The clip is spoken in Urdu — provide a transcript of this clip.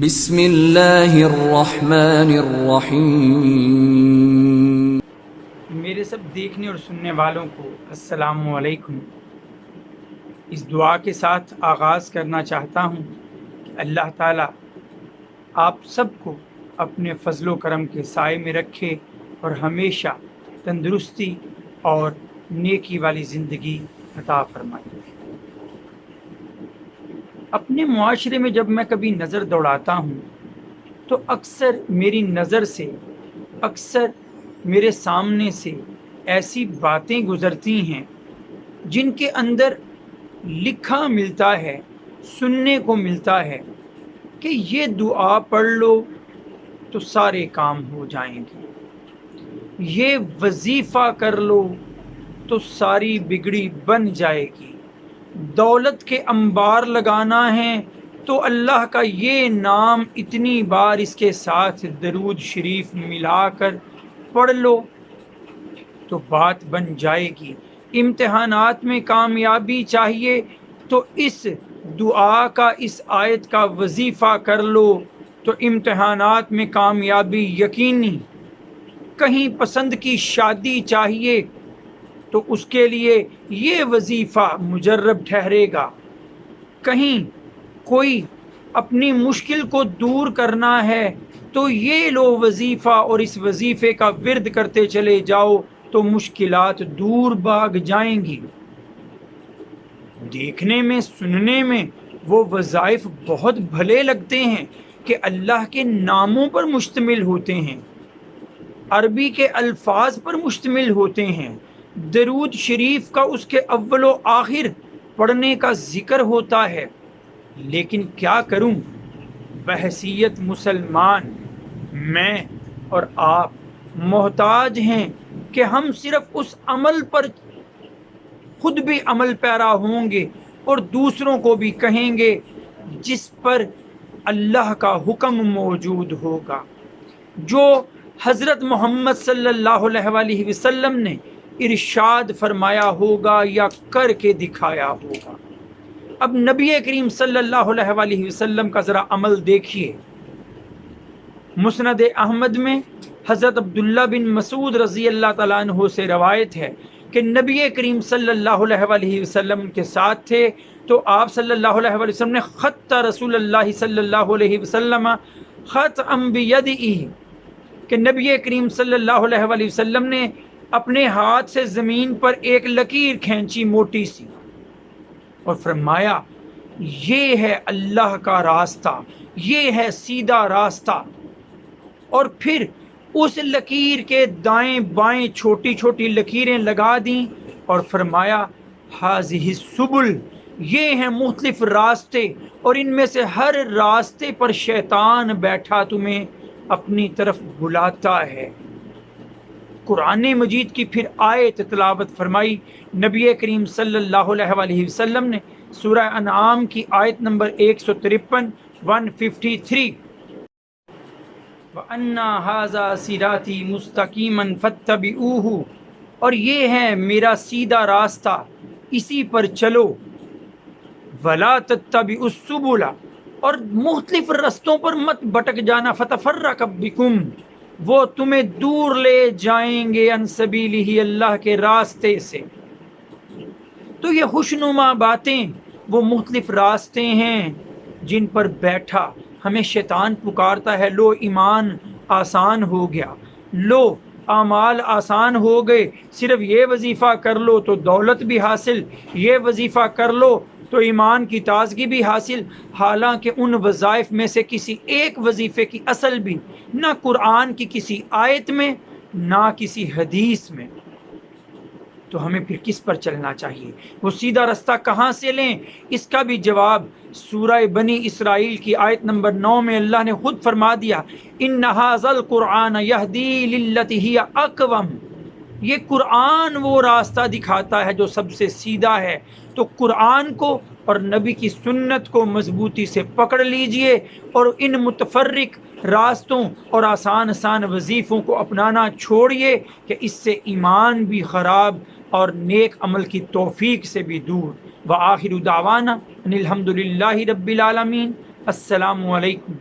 بسم اللہ الرحمن الرحیم۔ میرے سب دیکھنے اور سننے والوں کو السلام علیکم۔ اس دعا کے ساتھ آغاز کرنا چاہتا ہوں کہ اللہ تعالیٰ آپ سب کو اپنے فضل و کرم کے سائے میں رکھے اور ہمیشہ تندرستی اور نیکی والی زندگی عطا فرمائے۔ اپنے معاشرے میں جب میں کبھی نظر دوڑاتا ہوں تو اکثر میری نظر سے میرے سامنے سے ایسی باتیں گزرتی ہیں جن کے اندر لکھا ملتا ہے، سننے کو ملتا ہے کہ یہ دعا پڑھ لو تو سارے کام ہو جائیں گے، یہ وظیفہ کر لو تو ساری بگڑی بن جائے گی، دولت کے انبار لگانا ہے تو اللہ کا یہ نام اتنی بار اس کے ساتھ درود شریف ملا کر پڑھ لو تو بات بن جائے گی۔ امتحانات میں کامیابی چاہیے تو اس دعا کا، اس آیت کا وظیفہ کر لو تو امتحانات میں کامیابی یقینی۔ کہیں پسند کی شادی چاہیے تو اس کے لیے یہ وظیفہ مجرب ٹھہرے گا۔ کہیں کوئی اپنی مشکل کو دور کرنا ہے تو یہ لو وظیفہ اور اس وظیفے کا ورد کرتے چلے جاؤ تو مشکلات دور بھاگ جائیں گی۔ دیکھنے میں، سننے میں وہ وظائف بہت بھلے لگتے ہیں کہ اللہ کے ناموں پر مشتمل ہوتے ہیں، عربی کے الفاظ پر مشتمل ہوتے ہیں، درود شریف کا اس کے اول و آخر پڑھنے کا ذکر ہوتا ہے، لیکن کیا کروں، بحیثیت مسلمان میں اور آپ محتاج ہیں کہ ہم صرف اس عمل پر خود بھی عمل پیرا ہوں گے اور دوسروں کو بھی کہیں گے جس پر اللہ کا حکم موجود ہوگا، جو حضرت محمد صلی اللہ علیہ وآلہ وسلم نے ارشاد فرمایا ہوگا یا کر کے دکھایا ہوگا۔ اب نبی کریم صلی اللہ علیہ وآلہ وسلم کا ذرا عمل دیکھیے۔ مسند احمد میں حضرت عبداللہ بن مسعود رضی اللہ تعالیٰ عنہ سے روایت ہے کہ نبی کریم صلی اللہ علیہ وآلہ وسلم کے ساتھ تھے تو آپ صلی اللہ علیہ وآلہ وسلم نے خط رسول اللہ صلی اللہ علیہ وسلم خطأ بیدہ، کہ نبی کریم صلی اللہ علیہ وآلہ وسلم نے اپنے ہاتھ سے زمین پر ایک لکیر کھینچی موٹی سی اور فرمایا یہ ہے اللہ کا راستہ، یہ ہے سیدھا راستہ، اور پھر اس لکیر کے دائیں بائیں چھوٹی چھوٹی لکیریں لگا دیں اور فرمایا ہذہ السبل، یہ ہیں مختلف راستے اور ان میں سے ہر راستے پر شیطان بیٹھا تمہیں اپنی طرف بلاتا ہے۔ قرآن مجید کی پھر آیت تلاوت فرمائی نبی کریم صلی اللہ علیہ وآلہ وسلم نے، سورہ انعام کی آیت نمبر 153 153، وَأَنَّ هَذَا صِرَاطِي مُسْتَقِيمًا فَاتَّبِعُوهُ، اور یہ ہے میرا سیدھا راستہ، اسی پر چلو، وَلَا تَتَّبِعُوا السُّبُلَ، اور مختلف رستوں پر مت بھٹک جانا، فَتَفَرَّقَ بِكُمْ، وہ تمہیں دور لے جائیں گے عن سبیلہ، اللہ کے راستے سے۔ تو یہ خوشنما باتیں وہ مختلف راستے ہیں جن پر بیٹھا ہمیں شیطان پکارتا ہے، لو ایمان آسان ہو گیا، لو اعمال آسان ہو گئے، صرف یہ وظیفہ کر لو تو دولت بھی حاصل، یہ وظیفہ کر لو تو ایمان کی تازگی بھی حاصل، حالانکہ ان وظائف میں سے کسی ایک وظیفے کی اصل بھی نہ قرآن کی کسی آیت میں نہ کسی حدیث میں۔ تو ہمیں پھر کس پر چلنا چاہیے؟ وہ سیدھا رستہ کہاں سے لیں؟ اس کا بھی جواب سورہ بنی اسرائیل کی آیت نمبر 9 میں اللہ نے خود فرما دیا، ان ھذا القرآن یہدی للتی ہی اقوم، یہ قرآن وہ راستہ دکھاتا ہے جو سب سے سیدھا ہے۔ تو قرآن کو اور نبی کی سنت کو مضبوطی سے پکڑ لیجئے اور ان متفرق راستوں اور آسان وظیفوں کو اپنانا چھوڑیے کہ اس سے ایمان بھی خراب اور نیک عمل کی توفیق سے بھی دور۔ وآخر دعوانا ان الحمد للہ رب العالمین۔ السلام علیکم۔